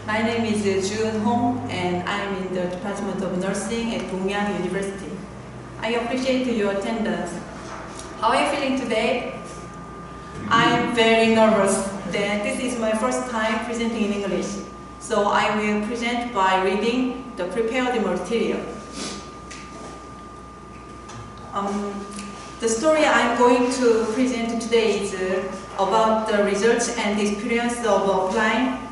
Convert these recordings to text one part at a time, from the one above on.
My name is Jun Hong and I'm in the Department of Nursing at Dongyang University. I appreciate your attendance. How are you feeling today? I'm very nervous that this is my first time presenting in English. So I will present by reading the prepared material. The story I'm going to present today is about the research and experience of applying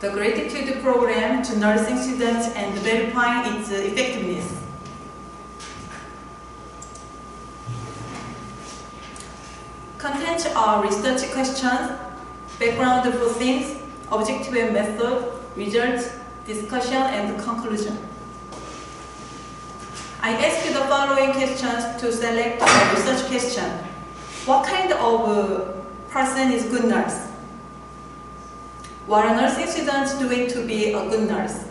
the gratitude program to nursing students and verifying its effectiveness. Contents are research questions, background for themes, objective and method, results, discussion, and conclusion. I ask you the following questions to select a research question. What kind of person is good nurse? What are nursing students doing to be a good nurse?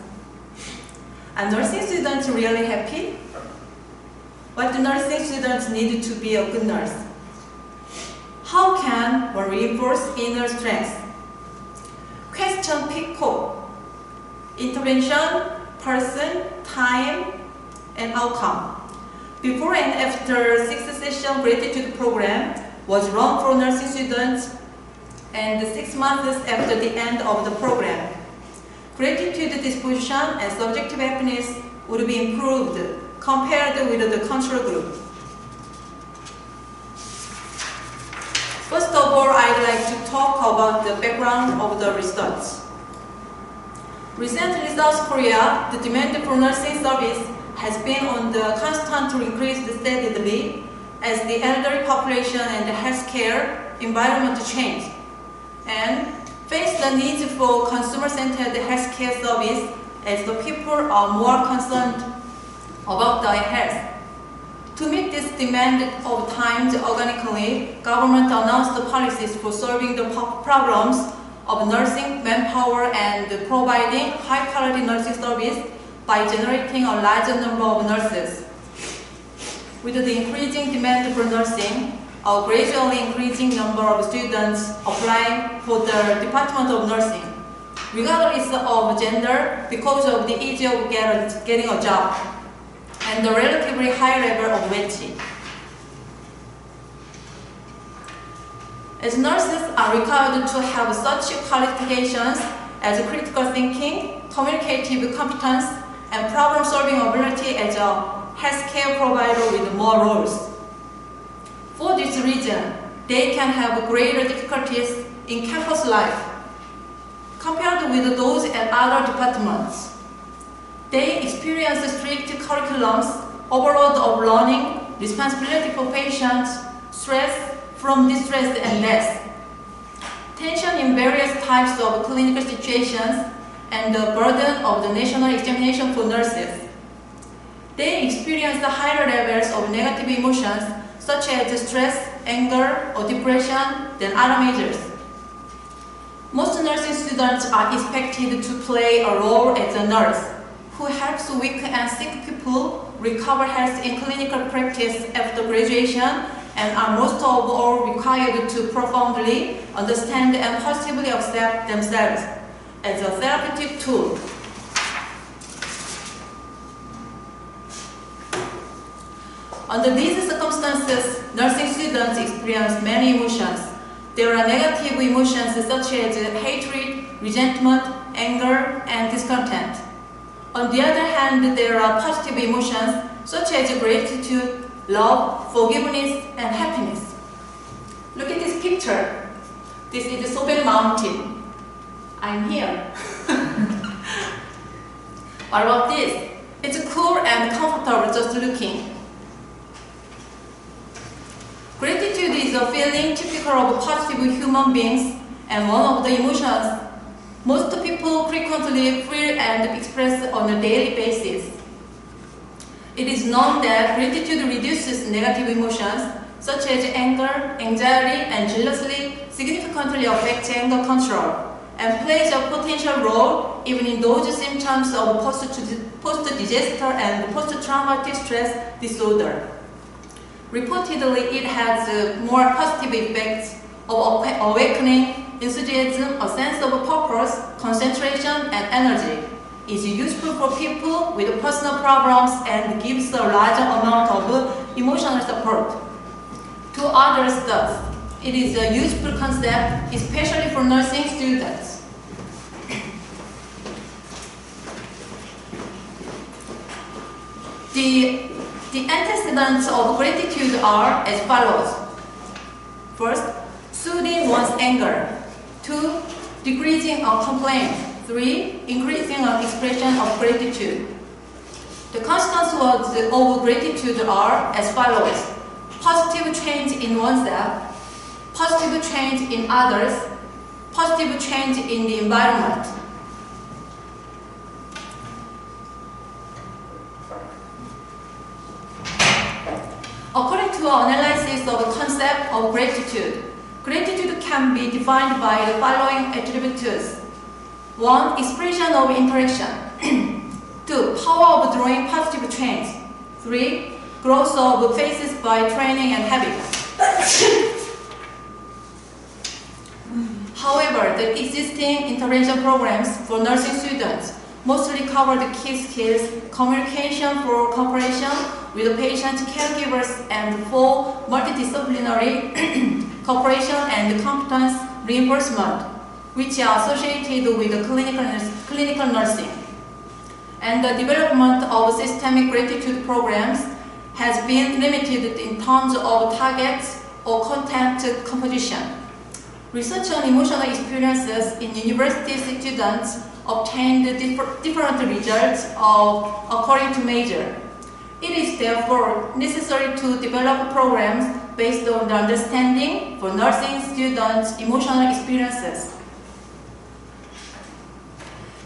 Are nursing students really happy? What do nursing students need to be a good nurse? How can one reinforce inner strength? Question PICO. Intervention, person, time, and outcome. Before and after 6th session gratitude program was run for nursing students, and 6 months after the end of the program, gratitude disposition and subjective happiness would be improved compared with the control group. First of all, I'd like to talk about the background of the research. Recently, South Korea, the demand for nursing service has been on the constant increase steadily as the elderly population and the healthcare environment change, and face the needs for consumer-centered healthcare service as the people are more concerned about their health. To meet this demand of times organically, government announced the policies for solving the problems of nursing manpower and providing high-quality nursing service by generating a larger number of nurses. With the increasing demand for nursing, a gradually increasing number of students applying for the Department of Nursing, regardless of gender, because of the ease of getting a job and the relatively high level of wage. As nurses are required to have such qualifications as critical thinking, communicative competence, and problem-solving ability as a healthcare provider with more roles. For this reason, they can have greater difficulties in campus life compared with those at other departments. They experience strict curriculums, overload of learning, responsibility for patients, stress from distress and less, tension in various types of clinical situations, and the burden of the national examination for nurses. They experience the higher levels of negative emotions such as stress, anger, or depression than other majors. Most nursing students are expected to play a role as a nurse who helps weak and sick people recover health in clinical practice after graduation, and are most of all required to profoundly understand and positively accept themselves as a therapeutic tool. Under these circumstances, nursing students experience many emotions. There are negative emotions such as hatred, resentment, anger, and discontent. On the other hand, there are positive emotions such as gratitude, love, forgiveness, and happiness. Look at this picture. This is the Soben Mountain. I'm here. What about this? It's cool and comfortable just looking. Gratitude is a feeling typical of positive human beings and one of the emotions most people frequently feel and express on a daily basis. It is known that gratitude reduces negative emotions such as anger, anxiety, and jealousy significantly affects anger control and plays a potential role even in those symptoms of post-disaster and post-traumatic stress disorder. Reportedly, it has more positive effects of awakening enthusiasm, a sense of purpose, concentration, and energy. Is useful for people with personal problems and gives a large amount of emotional support. To other stuff, it is a useful concept, especially for nursing students. The antecedents of gratitude are as follows. First, soothing one's anger. 2, decreasing a complaint. 3, increasing an expression of gratitude. The constituents of gratitude are as follows. Positive change in oneself, positive change in others, positive change in the environment. According to our analysis of the concept of gratitude, gratitude can be defined by the following attributes. 1, expression of interaction. 2, power of drawing positive change. 3, growth of phases by training and habit. However, the existing intervention programs for nursing students mostly cover the key skills, communication for cooperation with patient caregivers and for multidisciplinary cooperation and competence reinforcement, which are associated with the clinical nursing. And the development of systemic gratitude programs has been limited in terms of targets or content composition. Research on emotional experiences in university students obtained different results according to major. It is therefore necessary to develop programs based on the understanding for nursing students' emotional experiences.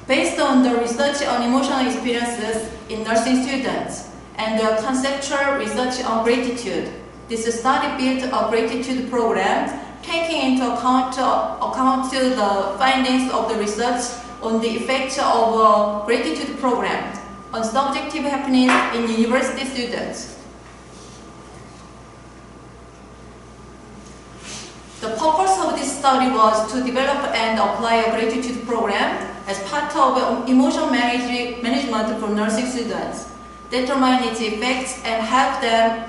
Based on the research on emotional experiences in nursing students and the conceptual research on gratitude, this study built a gratitude program taking into account the findings of the research on the effect of a gratitude program on subjective happiness in university students. The purpose of this study was to develop and apply a gratitude program as part of emotional management for nursing students, determine its effects, and help them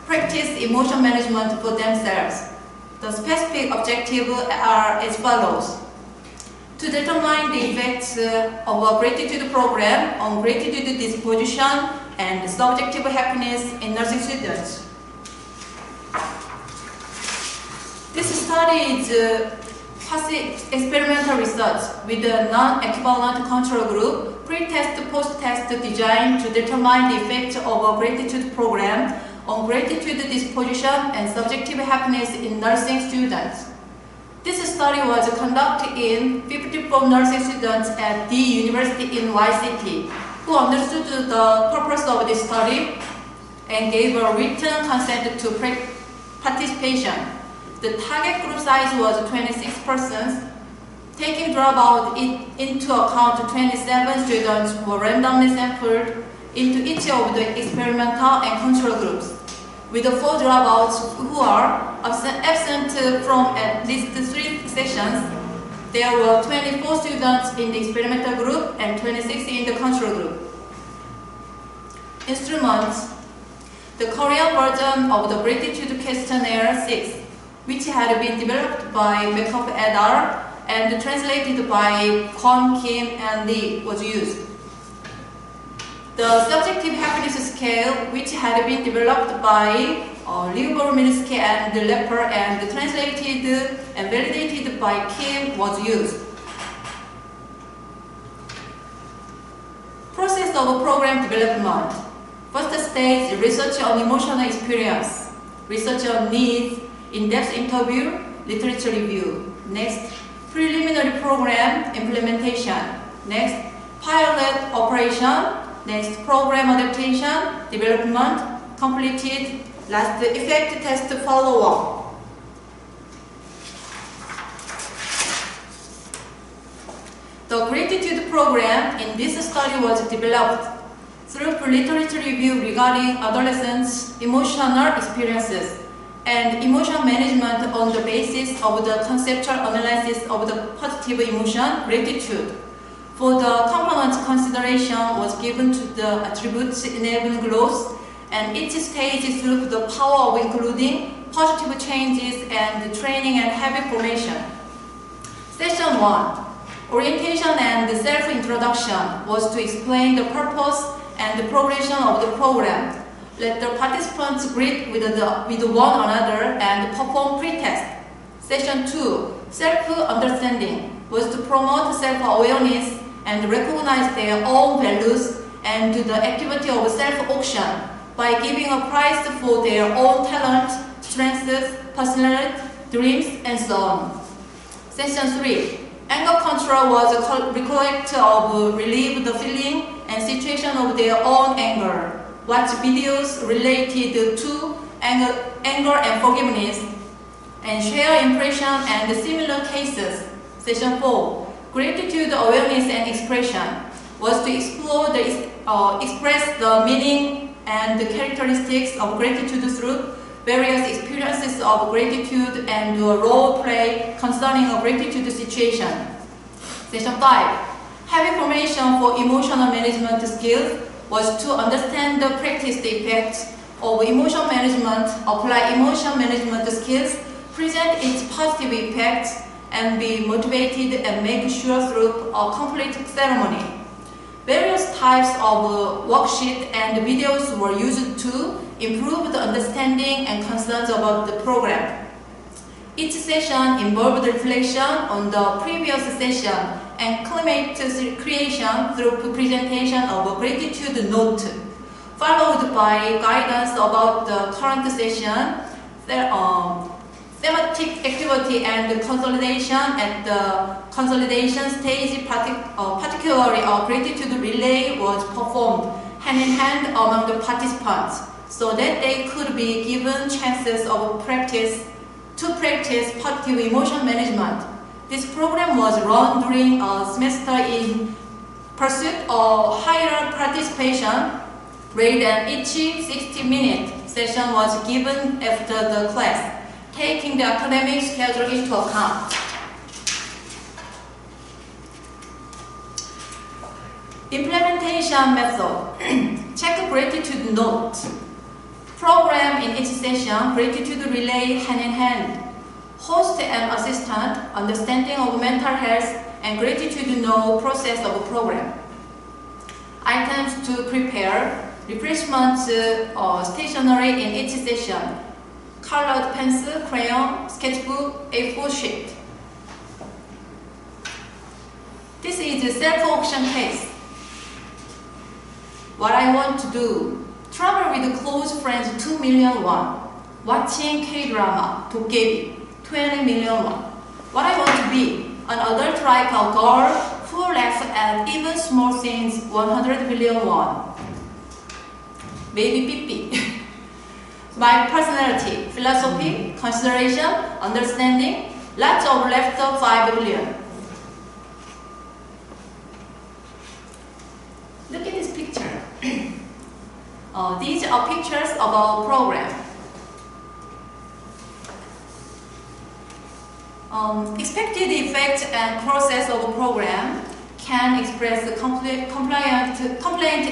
practice emotional management for themselves. The specific objectives are as follows. To determine the effects of a gratitude program on gratitude disposition and subjective happiness in nursing students. This study is experimental research with a non-equivalent control group, pre-test, post-test designed to determine the effect of a gratitude program on gratitude disposition and subjective happiness in nursing students. This study was conducted in 54 nursing students at the university in YCT who understood the purpose of this study and gave a written consent to participation. The target group size was 26 persons. Taking dropout into account, 27 students were randomly sampled into each of the experimental and control groups, with the 4 dropouts who are absent from at least 3 sessions. There were 24 students in the experimental group and 26 in the control group. Instruments. The Korean version of the Gratitude Questionnaire 6, which had been developed by Makeup et al. And translated by Kwon, Kim, and Lee, was used. The subjective happiness scale, which had been developed by Liuborminski and Lepper and translated and validated by Kim, was used. Process of program development. First stage, research on emotional experience. Research on needs, in-depth interview, literature review. Next, preliminary program implementation. Next, pilot operation. Next, program adaptation, development, completed. Last, effect test follow-up. The gratitude program in this study was developed through literature review regarding adolescents' emotional experiences. and emotion management on the basis of the conceptual analysis of the positive emotion, gratitude. For the component consideration was given to the attributes enabling growth, and each stage through the power of including positive changes and training and habit formation. Session 1. Orientation and self-introduction was to explain the purpose and the progression of the program. Let the participants greet with one another and perform pre-test. Session 2. Self-understanding was to promote self-awareness and recognize their own values and do the activity of self-auction by giving a prize for their own talent, strengths, personality, dreams, and so on. Session 3. Anger control was a recollect of relieve the feeling and situation of their own anger. Watch videos related to anger and forgiveness, and share impression and similar cases. Session 4. Gratitude awareness and expression was to explore express the meaning and the characteristics of gratitude through various experiences of gratitude and role play concerning a gratitude situation. Session 5. Habit formation for emotional management skills was to understand the practiced effects of emotion management, apply emotion management skills, present its positive effects, and be motivated and make sure through a complete ceremony. Various types of worksheets and videos were used to improve the understanding and concerns about the program. Each session involved reflection on the previous session and climate creation through presentation of a gratitude note, followed by guidance about the current session, thematic activity and consolidation at the consolidation stage. Particularly a gratitude relay was performed hand in hand among the participants so that they could be given chances of practice positive emotion management. This program was run during a semester in pursuit of higher participation rate, and each 60-minute session was given after the class, taking the academic schedule into account. Implementation method. Check gratitude note. Program in each session, gratitude relay hand in hand. Host and assistant, understanding of mental health, and gratitude note process of program. Items to prepare. Refreshments stationery in each session. Colored pencil, crayon, sketchbook, A4 sheet. This is a self-auction case. What I want to do: travel with close friends 2 million won. Watching K-drama, 도깨비, 20 million won. What I want to be: an adult like a girl who laughs at even small things, 100 million won. Maybe Pippi. My personality, philosophy, consideration, understanding, lots of laughter, 5 billion. Look at this picture. These are pictures of our program. Expected effect and process of a program can express the complaint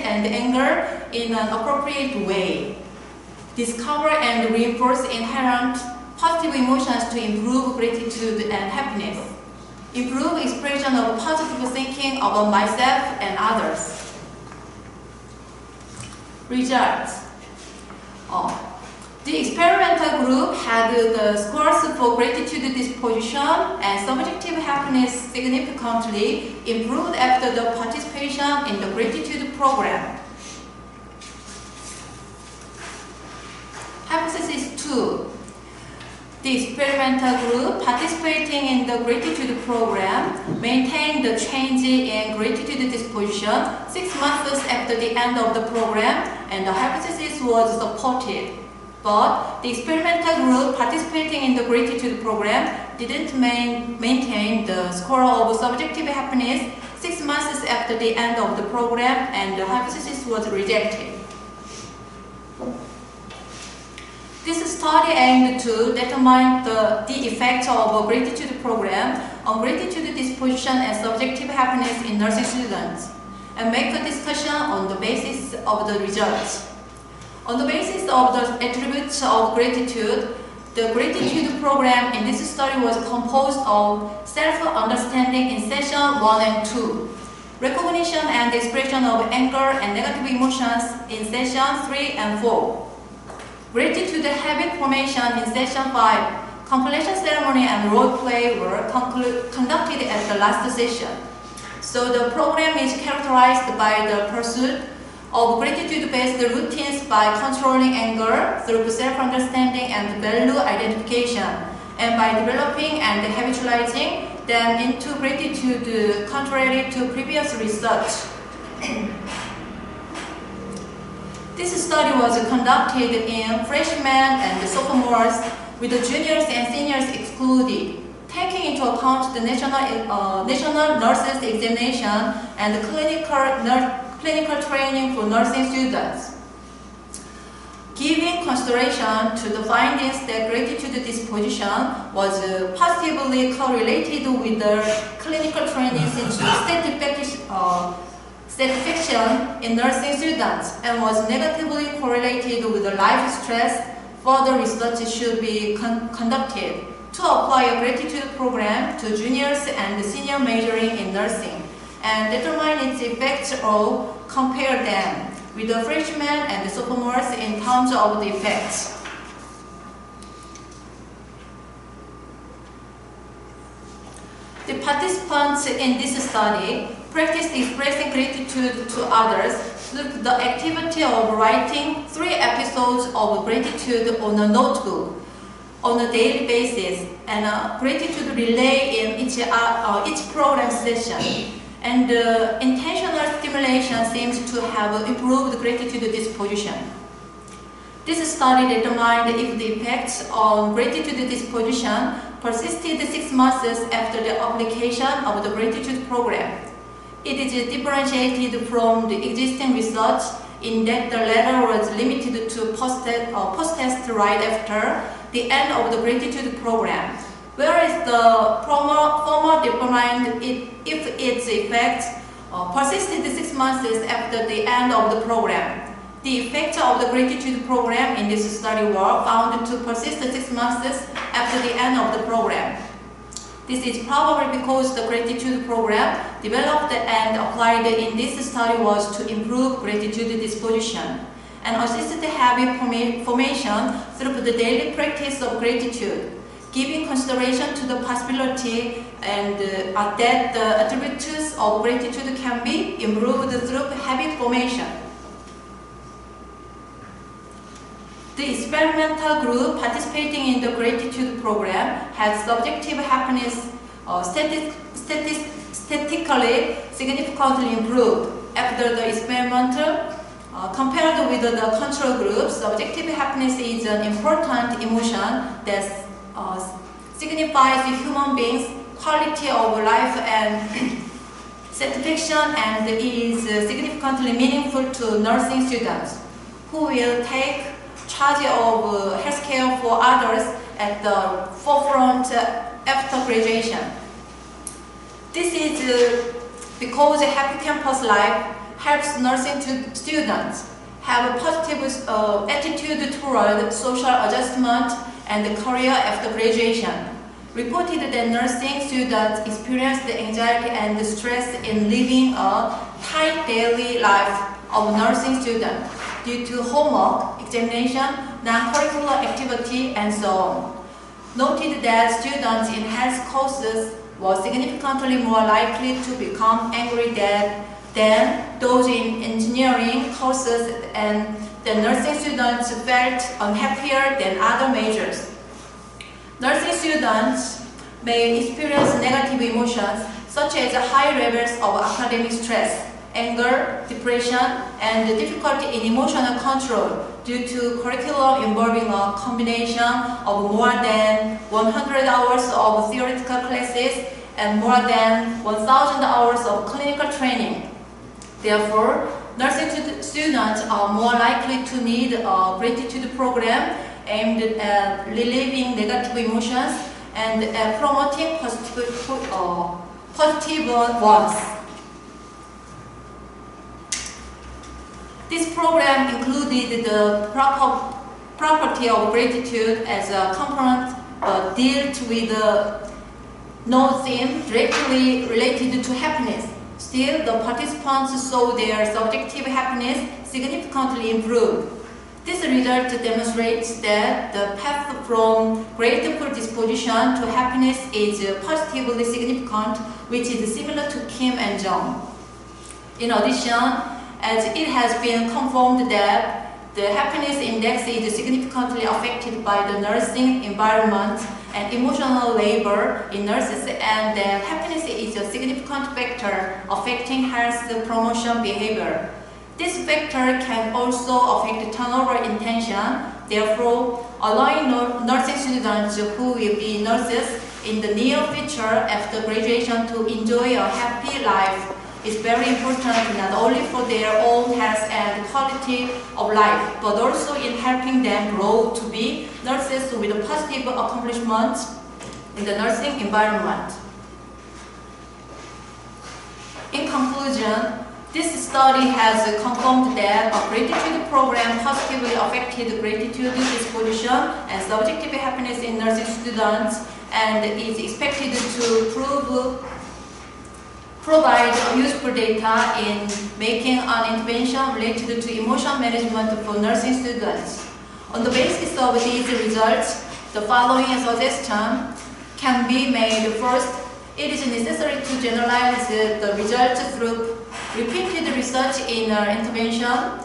and anger in an appropriate way. Discover and reinforce inherent positive emotions to improve gratitude and happiness. Improve expression of positive thinking about myself and others. Results. The experimental group had the scores for gratitude disposition and subjective happiness significantly improved after the participation in the gratitude program. Hypothesis 2. The experimental group participating in the gratitude program maintained the change in gratitude disposition 6 months after the end of the program, and the hypothesis was supported. But the experimental group participating in the gratitude program didn't maintain the score of subjective happiness 6 months after the end of the program, and the hypothesis was rejected. This study aimed to determine the effect of a gratitude program on gratitude disposition and subjective happiness in nursing students, and make a discussion on the basis of the results. On the basis of the attributes of gratitude, the gratitude program in this study was composed of self-understanding in session 1 and 2, recognition and expression of anger and negative emotions in session 3 and 4, gratitude habit formation in session 5, completion ceremony and role play were conducted at the last session. So the program is characterized by the pursuit of gratitude-based routines by controlling anger through self-understanding and value identification, and by developing and habitualizing them into gratitude contrary to previous research. This study was conducted in freshmen and sophomores with the juniors and seniors excluded, taking into account the national nurses examination and clinical training for nursing students. Giving consideration to the findings that gratitude disposition was positively correlated with the clinical training satisfaction in nursing students and was negatively correlated with the life stress, further research should be conducted to apply a gratitude program to juniors and senior majoring in nursing and determine its effects or compare them with the freshmen and the sophomores in terms of the effects. The participants in this study practiced expressing gratitude to others through the activity of writing 3 episodes of gratitude on a notebook on a daily basis, and a gratitude relay in each program session. And intentional stimulation seems to have improved gratitude disposition. This study determined if the effects on gratitude disposition persisted 6 months after the application of the gratitude program. It is differentiated from the existing research in that the latter was limited to post-test right after the end of the gratitude program, whereas the former determined if its effects persisted 6 months after the end of the program. The effects of the gratitude program in this study were found to persist 6 months after the end of the program. This is probably because the gratitude program developed and applied in this study was to improve gratitude disposition and assist the habit formation through the daily practice of gratitude, giving consideration to the possibility and that the attributes of gratitude can be improved through habit formation. The experimental group participating in the gratitude program had subjective happiness statistically significantly improved after the experimental. Compared with the control group, subjective happiness is an important emotion that signifies the human being's quality of life and satisfaction, and is significantly meaningful to nursing students who will take charge of healthcare for others at the forefront after graduation. This is because a happy campus life helps nursing students have a positive attitude toward social adjustment and career after graduation. Reported that nursing students experience the anxiety and the stress in living a tight daily life of nursing students due to homework, examination, non-curricular activity, and so on. Noted that students in health courses were significantly more likely to become angry than those in engineering courses, and the nursing students felt unhappier than other majors. Nursing students may experience negative emotions such as high levels of academic stress, anger, depression, and difficulty in emotional control due to curriculum involving a combination of more than 100 hours of theoretical classes and more than 1,000 hours of clinical training. Therefore, nursing students are more likely to need a gratitude program aimed at relieving negative emotions and at promoting positive ones. This program included the property of gratitude as a component, but dealt with no theme directly related to happiness. Still, the participants saw their subjective happiness significantly improve. This result demonstrates that the path from grateful disposition to happiness is positively significant, which is similar to Kim and Jung. In addition, as it has been confirmed that the happiness index is significantly affected by the nursing environment and emotional labor in nurses, and that happiness is a significant factor affecting health promotion behavior. This factor can also affect turnover intention, therefore allowing nursing students who will be nurses in the near future after graduation to enjoy a happy life is very important, not only for their own health and quality of life, but also in helping them grow to be nurses with positive accomplishments in the nursing environment. In conclusion, this study has confirmed that a gratitude program positively affected gratitude disposition and subjective happiness in nursing students, and is expected to provide useful data in making an intervention related to emotional management for nursing students. On the basis of these results, the following suggestion can be made. First, it is necessary to generalize the results through repeated research in intervention,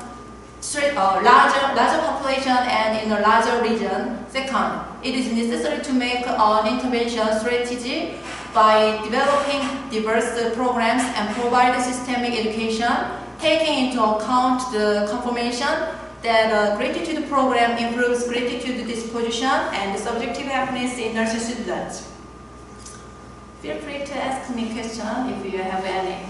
larger population and in a larger region. Second, it is necessary to make an intervention strategy by developing diverse programs and provide systemic education, taking into account the confirmation that a gratitude program improves gratitude disposition and subjective happiness in nursing students. Feel free to ask me questions if you have any.